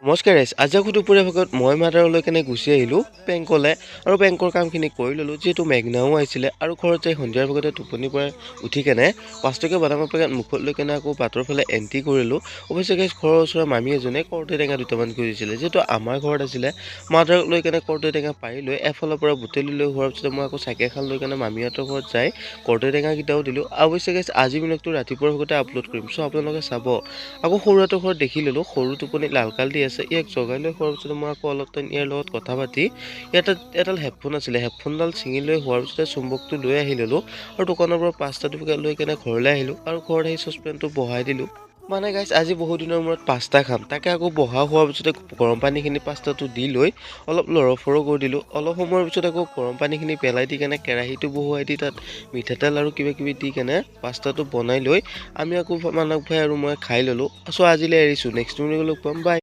নমস্কাৰ গাইছ, আজি আকৌ দুপৰীয়া ভাগত মই মাদাৰলৈ কেনে গুচি আহিলোঁ বেংকলৈ আৰু বেংকৰ কামখিনি কৰি ল'লোঁ। যিহেতু মেঘনাও আহিছিলে আৰু ঘৰত যাই সন্ধিয়াৰ ভাগতে টোপনিৰ পৰা উঠি কেনে 5 টকীয়া বাদামৰ পেকেট মুখত লৈ কেনে আকৌ বাটৰ ফালে এণ্ট্ৰি কৰিলোঁ। অৱশ্যে গাইছ, ঘৰৰ ওচৰৰ মামী এজনে কৰ্দৈ টেঙা দুটামান খুজিছিলে। যিহেতু আমাৰ ঘৰত আছিলে, মাদাৰক লৈ কেনে কৰ্দৈ টেঙা পাৰি লৈ এফালৰ পৰা বুটলি লৈ হোৱাৰ পিছত মই আকৌ চাইকেল এখন লৈ কেনে মামীহঁতৰ ঘৰত যাই কৰ্দৈ টেঙাকেইটাও দিলোঁ। অৱশ্যে গাইছ, আজি ভিডিঅ'টো ৰাতিপুৱাৰ ভাগতে আপলোড কৰিম, চ' আপোনালোকে চাব। আকৌ সৰুহঁতৰ ঘৰত দেখি ল'লোঁ, সৰু টোপনি লালকাল দি আছে। ইয়াক জগাই লৈ হোৱাৰ পিছত মই আকৌ অলপ টাইম ইয়াৰ লগত কথা পাতি ইয়াত এডাল হেডফোন আছিলে, হেডফোনডাল ছিঙি লৈ হোৱাৰ পিছতে চুম্বকটো লৈ আহি ল'লোঁ আৰু দোকানৰ পৰা 5টা টকা লৈ কেনে ঘৰলৈ আহিলোঁ আৰু ঘৰত আহি চচপেনটো বহাই দিলোঁ। মানে গাইছ, আজি বহু দিনৰ মূৰত পাস্তা খাম, তাকে আকৌ বহা হোৱাৰ পিছতে গৰম পানীখিনি পাস্তাটো দি লৈ অলপ লৰফৰ কৰি দিলোঁ। অলপ সময়ৰ পিছত আকৌ গৰম পানীখিনি পেলাই দি কেনে কেৰাহীটো বহুৱাই দি তাত মিঠাতেল আৰু কিবা কিবি দি কেনে পাস্তাটো বনাই লৈ আমি আকৌ মানস ভাই আৰু মই খাই ল'লোঁ। চ' আজিলৈ এৰিছোঁ, নেক্সট ভিডিঅ'লৈ লগ পাম, বাই।